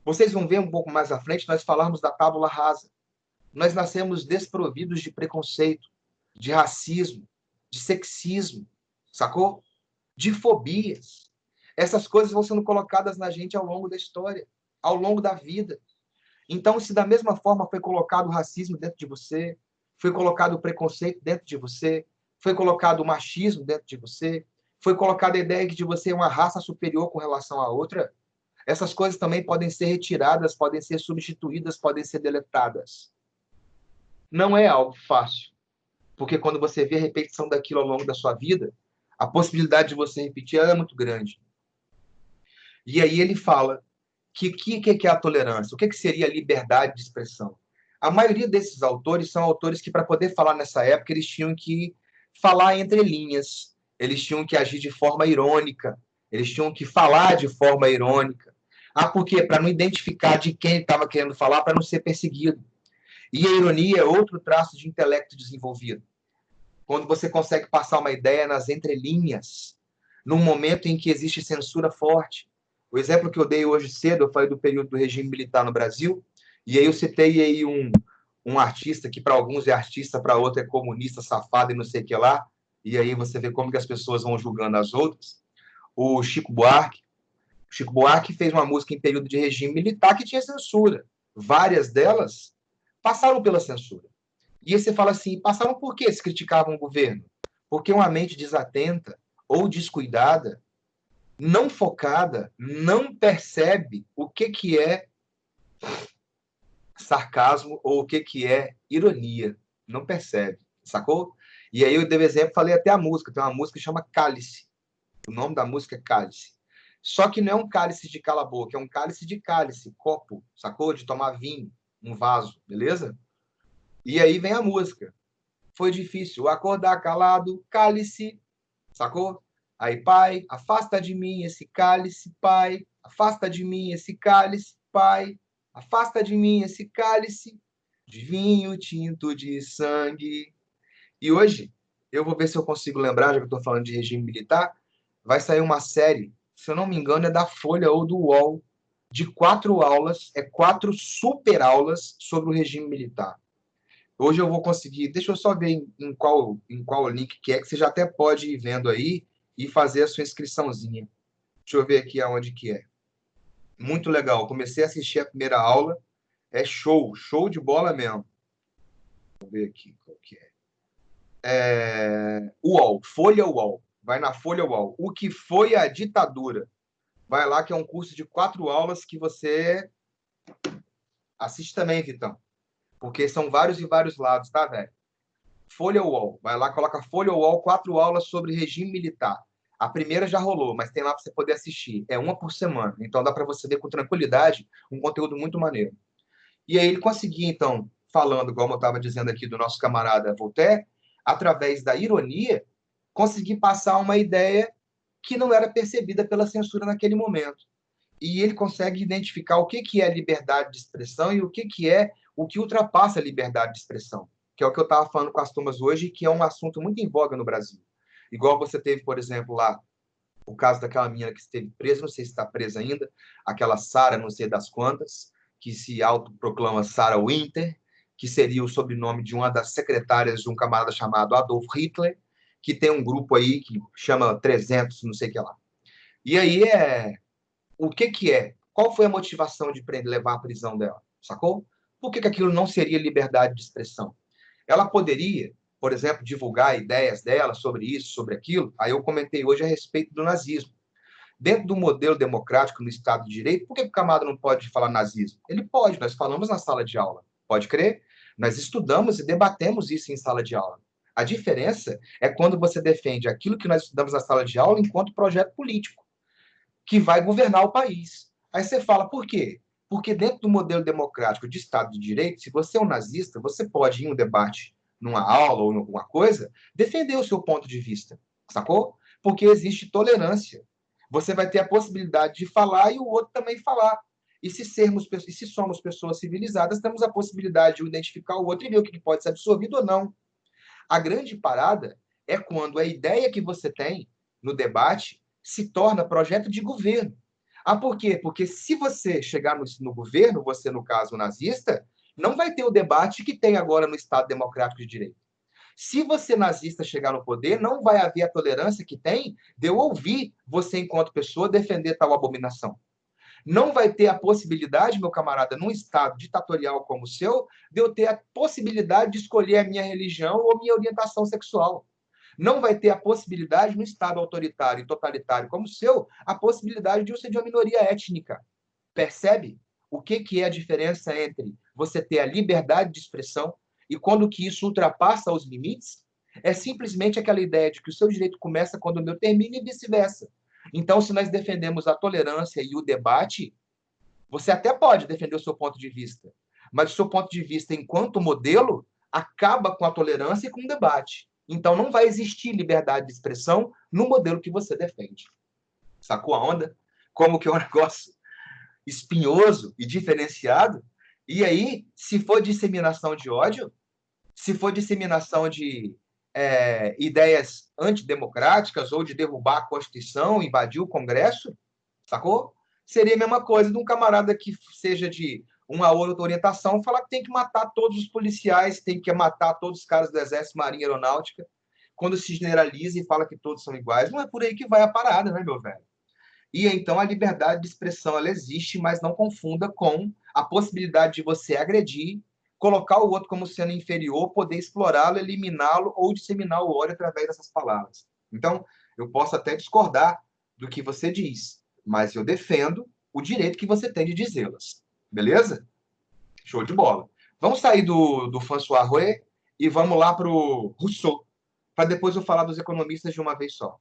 Vocês vão ver um pouco mais à frente, nós falarmos da tábula rasa. Nós nascemos desprovidos de preconceito, de racismo, de sexismo, sacou? De fobias. Essas coisas vão sendo colocadas na gente ao longo da história, ao longo da vida. Então, se da mesma forma foi colocado o racismo dentro de você, foi colocado o preconceito dentro de você, foi colocado o machismo dentro de você, foi colocada a ideia de que você é uma raça superior com relação à outra, essas coisas também podem ser retiradas, podem ser substituídas, podem ser deletadas. Não é algo fácil, porque quando você vê a repetição daquilo ao longo da sua vida, a possibilidade de você repetir é muito grande. E aí ele fala que é a tolerância? O que seria a liberdade de expressão? A maioria desses autores são autores que, para poder falar nessa época, eles tinham que falar entre linhas, eles tinham que agir de forma irônica, eles tinham que falar de forma irônica. Ah, por quê? Para não identificar de quem ele estava querendo falar, para não ser perseguido. E a ironia é outro traço de intelecto desenvolvido. Quando você consegue passar uma ideia nas entrelinhas, num momento em que existe censura forte. O exemplo que eu dei hoje cedo, eu falei do período do regime militar no Brasil, e aí eu citei aí um artista que para alguns é artista, para outro é comunista, safado e não sei o que lá, e aí você vê como que as pessoas vão julgando as outras. O Chico Buarque. O Chico Buarque fez uma música em período de regime militar que tinha censura. Várias delas passaram pela censura. E aí você fala assim, passaram por que se criticavam o governo? Porque uma mente desatenta ou descuidada, não focada, não percebe o que é sarcasmo ou o que é ironia. Não percebe, sacou? E aí eu dei exemplo, falei até a música. Tem uma música que chama Cálice. O nome da música é Cálice. Só que não é um cálice de cala-boca, é um cálice de cálice, copo, sacou? De tomar vinho, um vaso, beleza? E aí vem a música. Foi difícil acordar calado, cálice, sacou? Aí, pai, afasta de mim esse cálice, pai. Afasta de mim esse cálice, pai. Afasta de mim esse cálice de vinho tinto de sangue. E hoje, eu vou ver se eu consigo lembrar, já que eu estou falando de regime militar, vai sair uma série, se eu não me engano, é da Folha ou do UOL, de 4 aulas, 4 super aulas sobre o regime militar. Hoje eu vou conseguir, deixa eu só ver em qual link que você já até pode ir vendo aí, e fazer a sua inscriçãozinha. Deixa eu ver aqui aonde que é. Muito legal. Comecei a assistir a primeira aula. É show, show de bola mesmo. Vou ver aqui qual que é. UOL, Folha UOL. Vai na Folha UOL. O que foi a ditadura? Vai lá, que é um curso de 4 aulas que você assiste também, Vitão. Porque são vários e vários lados, tá, velho? Folha UOL. Vai lá, coloca Folha UOL, 4 aulas sobre regime militar. A primeira já rolou, mas tem lá para você poder assistir. É uma por semana. Então dá para você ver com tranquilidade um conteúdo muito maneiro. E aí ele conseguia, então, falando, como eu estava dizendo aqui do nosso camarada Voltaire, através da ironia, conseguir passar uma ideia que não era percebida pela censura naquele momento. E ele consegue identificar o que é liberdade de expressão e o que é o que ultrapassa a liberdade de expressão, que é o que eu estava falando com as turmas hoje, que é um assunto muito em voga no Brasil. Igual você teve, por exemplo, lá, o caso daquela menina que esteve presa, não sei se está presa ainda, aquela Sara, não sei das quantas, que se autoproclama Sarah Winter, que seria o sobrenome de uma das secretárias de um camarada chamado Adolf Hitler, que tem um grupo aí que chama 300, não sei o que lá. E aí o que é? Qual foi a motivação de levar à prisão dela? Sacou? Por que aquilo não seria liberdade de expressão? Ela poderia, por exemplo, divulgar ideias dela sobre isso, sobre aquilo. Aí eu comentei hoje a respeito do nazismo. Dentro do modelo democrático no Estado de Direito, por que o camarada não pode falar nazismo? Ele pode, nós falamos na sala de aula. Pode crer? Nós estudamos e debatemos isso em sala de aula. A diferença é quando você defende aquilo que nós estudamos na sala de aula enquanto projeto político, que vai governar o país. Aí você fala, por quê? Porque dentro do modelo democrático de Estado de Direito, se você é um nazista, você pode ir em um debate, numa aula ou em alguma coisa, defender o seu ponto de vista, sacou? Porque existe tolerância. Você vai ter a possibilidade de falar e o outro também falar. E se somos pessoas civilizadas, temos a possibilidade de identificar o outro e ver o que pode ser absorvido ou não. A grande parada é quando a ideia que você tem no debate se torna projeto de governo. Ah, por quê? Porque se você chegar no governo, você, no caso, nazista, não vai ter o debate que tem agora no Estado Democrático de Direito. Se você, nazista, chegar no poder, não vai haver a tolerância que tem de eu ouvir você, enquanto pessoa, defender tal abominação. Não vai ter a possibilidade, meu camarada, num Estado ditatorial como o seu, de eu ter a possibilidade de escolher a minha religião ou minha orientação sexual. Não vai ter a possibilidade, no Estado autoritário e totalitário como o seu, a possibilidade de eu ser de uma minoria étnica. Percebe o que é a diferença entre você ter a liberdade de expressão e quando que isso ultrapassa os limites? É simplesmente aquela ideia de que o seu direito começa quando o meu termina e vice-versa. Então, se nós defendemos a tolerância e o debate, você até pode defender o seu ponto de vista, mas o seu ponto de vista, enquanto modelo, acaba com a tolerância e com o debate. Então, não vai existir liberdade de expressão no modelo que você defende. Sacou a onda? Como que é um negócio espinhoso e diferenciado? E aí, se for disseminação de ódio, se for disseminação de ideias antidemocráticas ou de derrubar a Constituição, invadir o Congresso, sacou? Seria a mesma coisa de um camarada que seja de uma outra orientação falar que tem que matar todos os policiais, tem que matar todos os caras do Exército, Marinha, Aeronáutica, quando se generaliza e fala que todos são iguais. Não é por aí que vai a parada, né, meu velho? E então a liberdade de expressão ela existe, mas não confunda com a possibilidade de você agredir, colocar o outro como sendo inferior, poder explorá-lo, eliminá-lo ou disseminar o ódio através dessas palavras. Então, eu posso até discordar do que você diz, mas eu defendo o direito que você tem de dizê-las. Beleza? Show de bola. Vamos sair do François Rouet e vamos lá para o Rousseau, para depois eu falar dos economistas de uma vez só.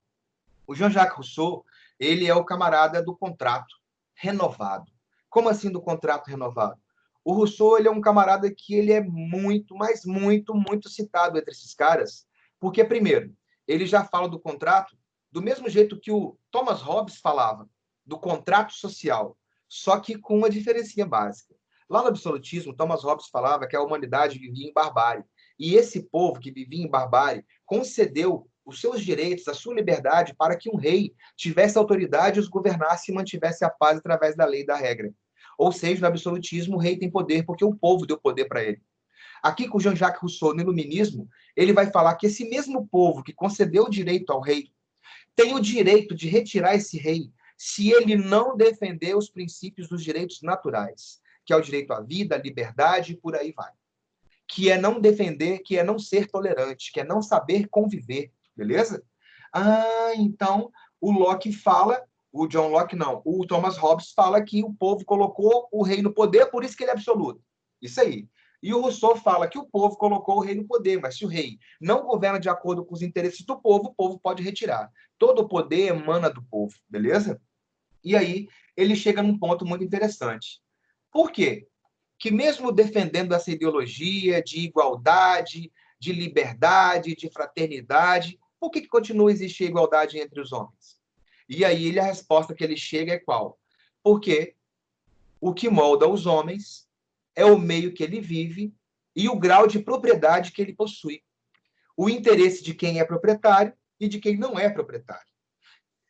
O Jean-Jacques Rousseau, ele é o camarada do contrato renovado. Como assim do contrato renovado? O Rousseau, ele é um camarada que ele é muito, mas muito, muito citado entre esses caras, porque, primeiro, ele já fala do contrato do mesmo jeito que o Thomas Hobbes falava, do contrato social, só que com uma diferencinha básica. Lá no absolutismo, Thomas Hobbes falava que a humanidade vivia em barbárie, e esse povo que vivia em barbárie concedeu os seus direitos, a sua liberdade, para que um rei tivesse autoridade, os governasse e mantivesse a paz através da lei e da regra. Ou seja, no absolutismo, o rei tem poder porque o povo deu poder para ele. Aqui com Jean-Jacques Rousseau, no Iluminismo, ele vai falar que esse mesmo povo que concedeu o direito ao rei, tem o direito de retirar esse rei se ele não defender os princípios dos direitos naturais, que é o direito à vida, à liberdade e por aí vai. Que é não defender, que é não ser tolerante, que é não saber conviver, beleza? Ah, então o Locke fala, o John Locke não, o Thomas Hobbes fala que o povo colocou o rei no poder, por isso que ele é absoluto. Isso aí. E o Rousseau fala que o povo colocou o rei no poder, mas se o rei não governa de acordo com os interesses do povo, o povo pode retirar. Todo o poder emana do povo, beleza? E aí ele chega num ponto muito interessante. Por quê? Que mesmo defendendo essa ideologia de igualdade, de liberdade, de fraternidade, por que continua a existir igualdade entre os homens? E aí a resposta que ele chega é qual? Porque o que molda os homens é o meio que ele vive e o grau de propriedade que ele possui. O interesse de quem é proprietário e de quem não é proprietário.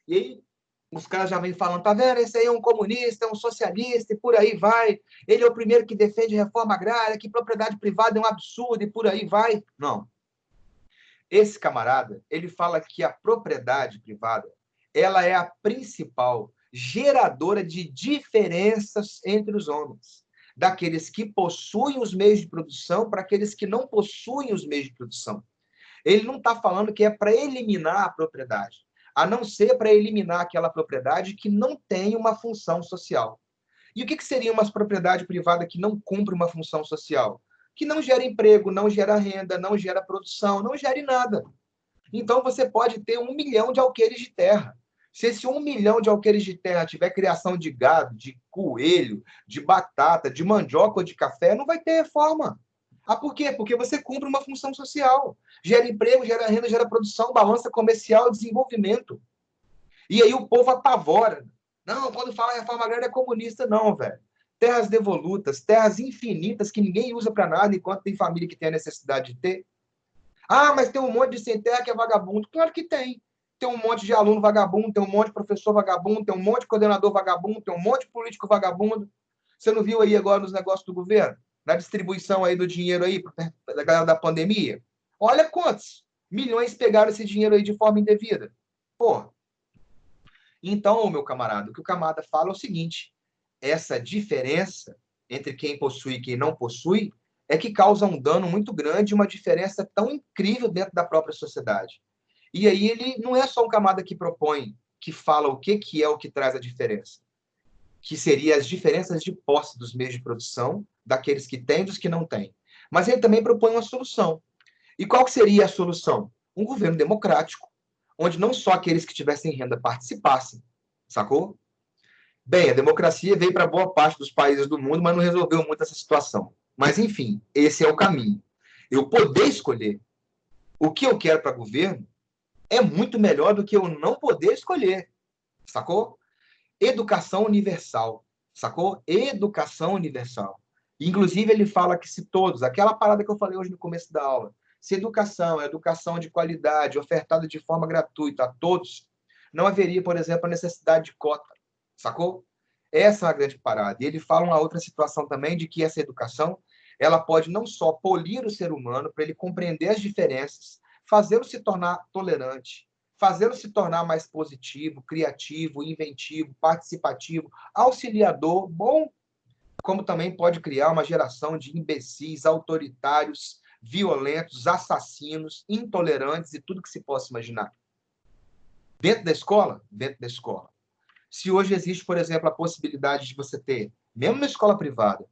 E aí os caras já vêm falando, tá vendo? Esse aí é um comunista, é um socialista, e por aí vai. Ele é o primeiro que defende reforma agrária, que propriedade privada é um absurdo, e por aí vai. Não. Esse camarada, ele fala que a propriedade privada, ela é a principal geradora de diferenças entre os homens. Daqueles que possuem os meios de produção para aqueles que não possuem os meios de produção. Ele não está falando que é para eliminar a propriedade, a não ser para eliminar aquela propriedade que não tem uma função social. E o que seria uma propriedade privada que não cumpre uma função social? Que não gera emprego, não gera renda, não gera produção, não gere nada. Então você pode ter 1 milhão de alqueires de terra. Se esse 1 milhão de alqueires de terra tiver criação de gado, de coelho, de batata, de mandioca ou de café, não vai ter reforma. Ah, por quê? Porque você cumpre uma função social. Gera emprego, gera renda, gera produção, balança comercial, desenvolvimento. E aí o povo apavora. Não, quando fala reforma agrária é comunista, não, velho. Terras devolutas, terras infinitas que ninguém usa para nada enquanto tem família que tem a necessidade de ter. Ah, mas tem um monte de sem terra que é vagabundo. Claro que tem. Tem um monte de aluno vagabundo, tem um monte de professor vagabundo, tem um monte de coordenador vagabundo, tem um monte de político vagabundo. Você não viu aí agora nos negócios do governo? Na distribuição aí do dinheiro aí da galera da pandemia? Olha quantos milhões pegaram esse dinheiro aí de forma indevida. Porra. Então, meu camarada, o que o camarada fala é o seguinte: essa diferença entre quem possui e quem não possui é que causa um dano muito grande, uma diferença tão incrível dentro da própria sociedade. E aí ele não é só um camarada que propõe, que fala o que é o que traz a diferença, que seria as diferenças de posse dos meios de produção, daqueles que têm e dos que não têm. Mas ele também propõe uma solução. E qual que seria a solução? Um governo democrático, onde não só aqueles que tivessem renda participassem, sacou? Bem, a democracia veio para boa parte dos países do mundo, mas não resolveu muito essa situação. Mas, enfim, esse é o caminho. Eu poder escolher o que eu quero para governo é muito melhor do que eu não poder escolher, sacou? Educação universal, sacou? Educação universal. Inclusive, ele fala que se todos, aquela parada que eu falei hoje no começo da aula, se educação de qualidade, ofertada de forma gratuita a todos, não haveria, por exemplo, a necessidade de cota, sacou? Essa é a grande parada. E ele fala uma outra situação também de que essa educação, ela pode não só polir o ser humano para ele compreender as diferenças, fazê-lo se tornar tolerante, fazê-lo se tornar mais positivo, criativo, inventivo, participativo, auxiliador, bom, como também pode criar uma geração de imbecis, autoritários, violentos, assassinos, intolerantes e tudo que se possa imaginar. Dentro da escola? Dentro da escola. Se hoje existe, por exemplo, a possibilidade de você ter, mesmo na escola privada,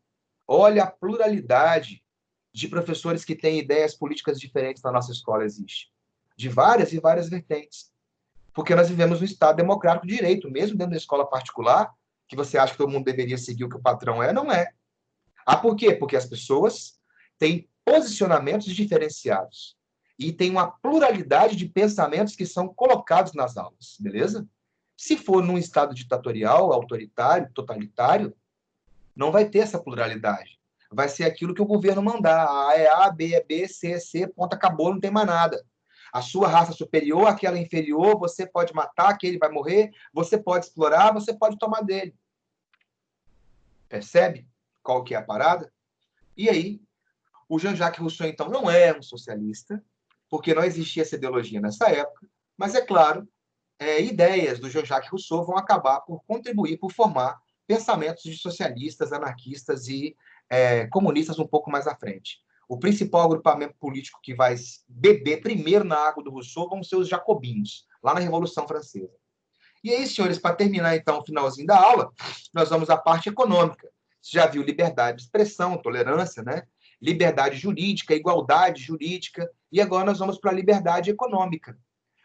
olha a pluralidade de professores que têm ideias políticas diferentes na nossa escola existe. De várias e várias vertentes. Porque nós vivemos um Estado democrático de direito, mesmo dentro da escola particular, que você acha que todo mundo deveria seguir o que o patrão é, não é. Ah, por quê? Porque as pessoas têm posicionamentos diferenciados e tem uma pluralidade de pensamentos que são colocados nas aulas, beleza? Se for num Estado ditatorial, autoritário, totalitário, não vai ter essa pluralidade. Vai ser aquilo que o governo mandar. A é A, B é B, C é C, ponto, acabou, não tem mais nada. A sua raça superior, aquela inferior, você pode matar, que ele vai morrer, você pode explorar, você pode tomar dele. Percebe qual que é a parada? E aí, o Jean-Jacques Rousseau, então, não é um socialista, porque não existia essa ideologia nessa época, mas é claro ideias do Jean-Jacques Rousseau vão acabar por contribuir, por formar pensamentos de socialistas, anarquistas e comunistas um pouco mais à frente. O principal agrupamento político que vai beber primeiro na água do Rousseau vão ser os jacobinos, lá na Revolução Francesa. E aí, senhores, para terminar, então, o finalzinho da aula, nós vamos à parte econômica. Você já viu liberdade de expressão, tolerância, né? Liberdade jurídica, igualdade jurídica, e agora nós vamos para a liberdade econômica.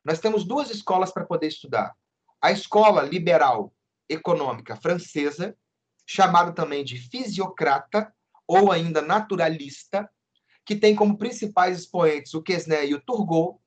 Nós temos duas escolas para poder estudar. A escola liberal econômica francesa, chamada também de fisiocrata, ou ainda naturalista, que tem como principais expoentes o Quesnay e o Turgot.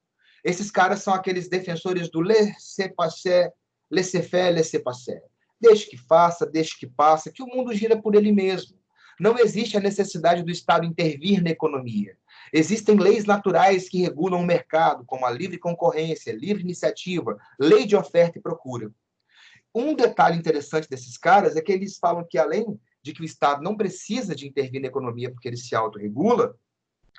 Esses caras são aqueles defensores do laissez-passer, laissez-faire, laissez-passer. Deixe que faça, deixe que passa, que o mundo gira por ele mesmo. Não existe a necessidade do Estado intervir na economia. Existem leis naturais que regulam o mercado, como a livre concorrência, livre iniciativa, lei de oferta e procura. Um detalhe interessante desses caras é que eles falam que, além de que o Estado não precisa de intervir na economia porque ele se autorregula,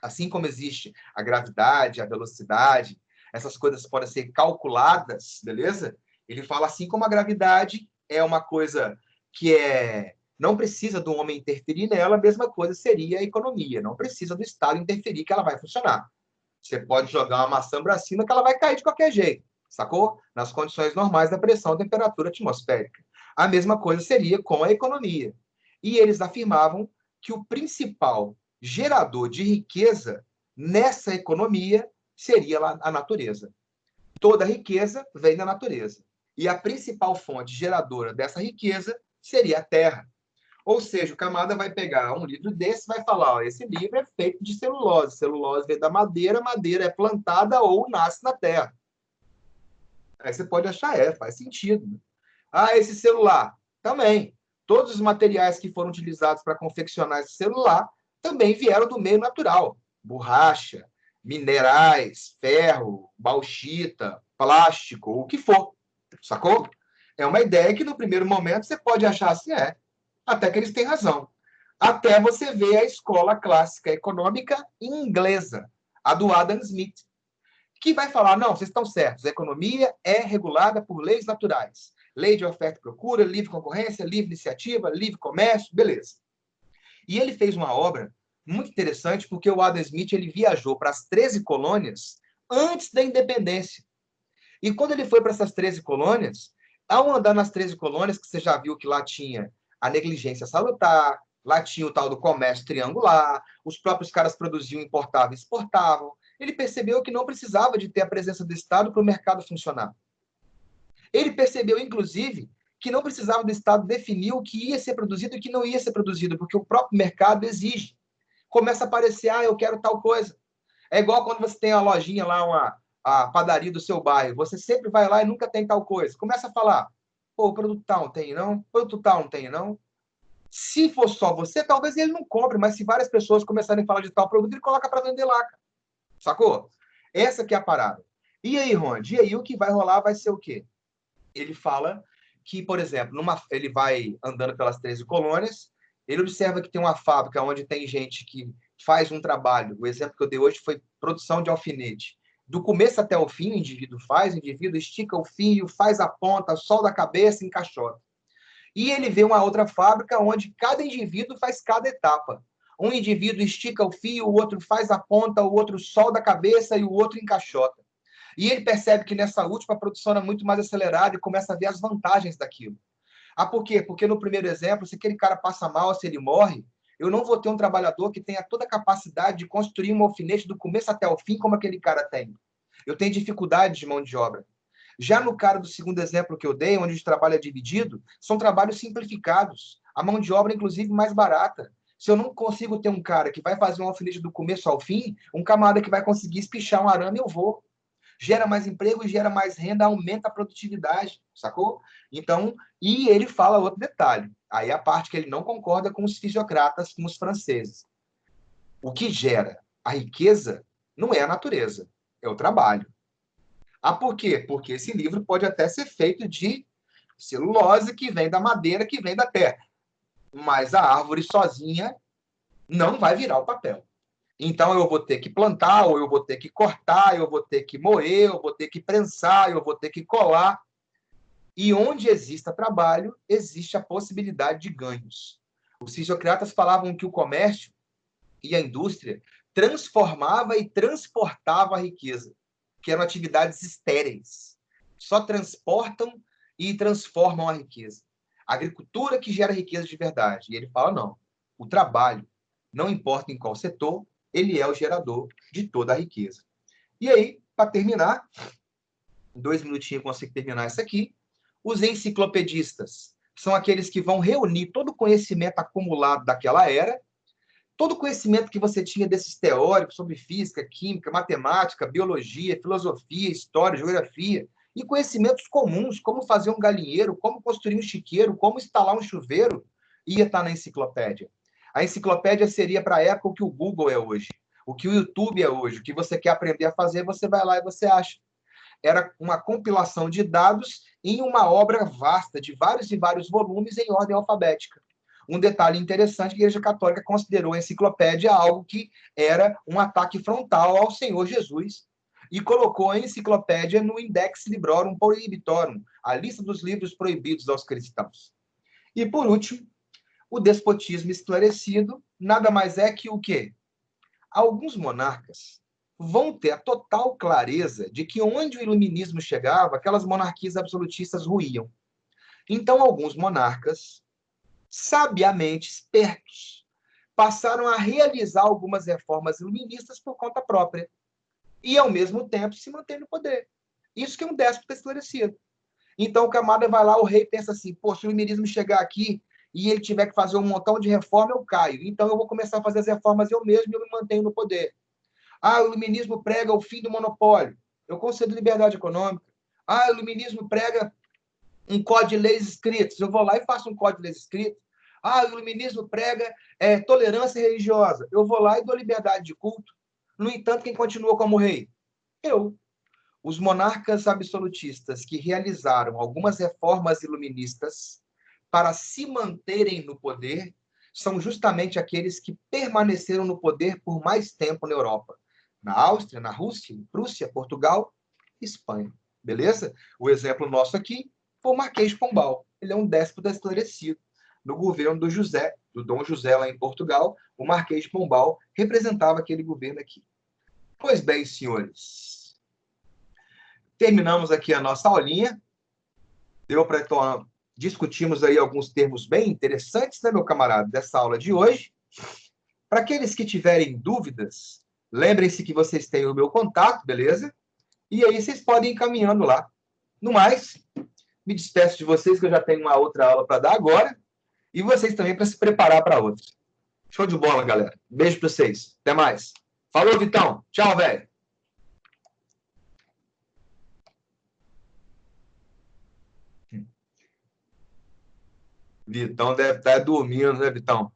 assim como existe a gravidade, a velocidade, essas coisas podem ser calculadas, beleza? Ele fala assim como a gravidade é uma coisa que não precisa do homem interferir nela, a mesma coisa seria a economia. Não precisa do Estado interferir que ela vai funcionar. Você pode jogar uma maçã para cima que ela vai cair de qualquer jeito, sacou? Nas condições normais da pressão e temperatura atmosférica. A mesma coisa seria com a economia. E eles afirmavam que o principal gerador de riqueza nessa economia seria a natureza. Toda riqueza vem da natureza. E a principal fonte geradora dessa riqueza seria a terra. Ou seja, o camarada vai pegar um livro desse e vai falar, ó, esse livro é feito de celulose. Celulose vem da madeira, madeira é plantada ou nasce na terra. Aí você pode achar, faz sentido. Né? Ah, esse celular, também. Todos os materiais que foram utilizados para confeccionar esse celular também vieram do meio natural. Borracha, minerais, ferro, bauxita, plástico, o que for. Sacou? É uma ideia que, no primeiro momento, você pode achar assim, até que eles têm razão. Até você ver a escola clássica econômica inglesa, a do Adam Smith, que vai falar, não, vocês estão certos, a economia é regulada por leis naturais. Lei de oferta e procura, livre concorrência, livre iniciativa, livre comércio, beleza. E ele fez uma obra muito interessante, porque o Adam Smith ele viajou para as 13 colônias antes da independência. E quando ele foi para essas 13 colônias, ao andar nas 13 colônias, que você já viu que lá tinha a negligência salutar, lá tinha o tal do comércio triangular, os próprios caras produziam, importavam e exportavam, ele percebeu que não precisava de ter a presença do Estado para o mercado funcionar. Ele percebeu, inclusive, que não precisava do Estado definir o que ia ser produzido e o que não ia ser produzido, porque o próprio mercado exige. Começa a aparecer, eu quero tal coisa. É igual quando você tem a lojinha lá, a padaria do seu bairro, você sempre vai lá e nunca tem tal coisa. Começa a falar, o produto tal não tem, não? O produto tal não tem, não? Se for só você, talvez ele não compre, mas se várias pessoas começarem a falar de tal produto, ele coloca para vender lá. Sacou? Essa que é a parada. E aí, Ronde? E aí o que vai rolar vai ser o quê? Ele fala que, por exemplo, ele vai andando pelas 13 colônias, ele observa que tem uma fábrica onde tem gente que faz um trabalho. O exemplo que eu dei hoje foi produção de alfinete. Do começo até o fim, o indivíduo estica o fio, faz a ponta, solda a cabeça e encaixota. E ele vê uma outra fábrica onde cada indivíduo faz cada etapa. Um indivíduo estica o fio, o outro faz a ponta, o outro solda a cabeça e o outro encaixota. E ele percebe que nessa última a produção é muito mais acelerada e começa a ver as vantagens daquilo. Por quê? Porque no primeiro exemplo, se aquele cara passa mal, se ele morre, eu não vou ter um trabalhador que tenha toda a capacidade de construir um alfinete do começo até o fim como aquele cara tem. Eu tenho dificuldade de mão de obra. Já no cara do segundo exemplo que eu dei, onde o trabalho é dividido, são trabalhos simplificados. A mão de obra, inclusive, mais barata. Se eu não consigo ter um cara que vai fazer um alfinete do começo ao fim, um camarada que vai conseguir espichar um arame, eu vou. Gera mais emprego, gera mais renda, aumenta a produtividade, sacou? Então, e ele fala outro detalhe. Aí a parte que ele não concorda com os fisiocratas, com os franceses. O que gera a riqueza não é a natureza, é o trabalho. Por quê? Porque esse livro pode até ser feito de celulose que vem da madeira, que vem da terra. Mas a árvore sozinha não vai virar o papel. Então, eu vou ter que plantar, ou eu vou ter que cortar, eu vou ter que moer, eu vou ter que prensar, eu vou ter que colar. E onde exista trabalho, existe a possibilidade de ganhos. Os fisiocratas falavam que o comércio e a indústria transformava e transportava a riqueza, que eram atividades estéreis. Só transportam e transformam a riqueza. A agricultura que gera riqueza de verdade. E ele fala, não, o trabalho, não importa em qual setor, ele é o gerador de toda a riqueza. E aí, para terminar, 2 minutinhos eu consigo terminar isso aqui. Os enciclopedistas são aqueles que vão reunir todo o conhecimento acumulado daquela era, todo o conhecimento que você tinha desses teóricos sobre física, química, matemática, biologia, filosofia, história, geografia, e conhecimentos comuns, como fazer um galinheiro, como construir um chiqueiro, como instalar um chuveiro, ia estar na enciclopédia. A enciclopédia seria para a época o que o Google é hoje, o que o YouTube é hoje, o que você quer aprender a fazer, você vai lá e você acha. Era uma compilação de dados em uma obra vasta, de vários e vários volumes em ordem alfabética. Um detalhe interessante, a Igreja Católica considerou a enciclopédia algo que era um ataque frontal ao Senhor Jesus e colocou a enciclopédia no Index Librorum Prohibitorum, a lista dos livros proibidos aos cristãos. E, por último, o despotismo esclarecido nada mais é que o quê? Alguns monarcas vão ter a total clareza de que onde o iluminismo chegava, aquelas monarquias absolutistas ruíam. Então, alguns monarcas, sabiamente espertos, passaram a realizar algumas reformas iluministas por conta própria e, ao mesmo tempo, se manter no poder. Isso que é um déspota esclarecido. Então, o camarada vai lá, o rei pensa assim, pô, se o iluminismo chegar aqui e ele tiver que fazer um montão de reforma, eu caio. Então, eu vou começar a fazer as reformas eu mesmo e eu me mantenho no poder. Ah, o iluminismo prega o fim do monopólio. Eu concedo liberdade econômica. Ah, o iluminismo prega um código de leis escritos. Eu vou lá e faço um código de leis escritos. Ah, o iluminismo prega tolerância religiosa. Eu vou lá e dou liberdade de culto. No entanto, quem continua como rei? Eu. Os monarcas absolutistas que realizaram algumas reformas iluministas para se manterem no poder são justamente aqueles que permaneceram no poder por mais tempo na Europa. Na Áustria, na Rússia, Prússia, Portugal, Espanha. Beleza? O exemplo nosso aqui foi o Marquês de Pombal. Ele é um déspota esclarecido. No governo do José, do Dom José lá em Portugal, o Marquês de Pombal representava aquele governo aqui. Pois bem, senhores, terminamos aqui a nossa aulinha. Deu para discutirmos aí alguns termos bem interessantes, né, meu camarada, dessa aula de hoje. Para aqueles que tiverem dúvidas, lembrem-se que vocês têm o meu contato, beleza? E aí vocês podem ir encaminhando lá. No mais, me despeço de vocês, que eu já tenho uma outra aula para dar agora, e vocês também para se preparar para outra. Show de bola, galera. Beijo para vocês. Até mais. Falou, Vitão. Tchau, velho. Vitão deve estar dormindo, né, Vitão?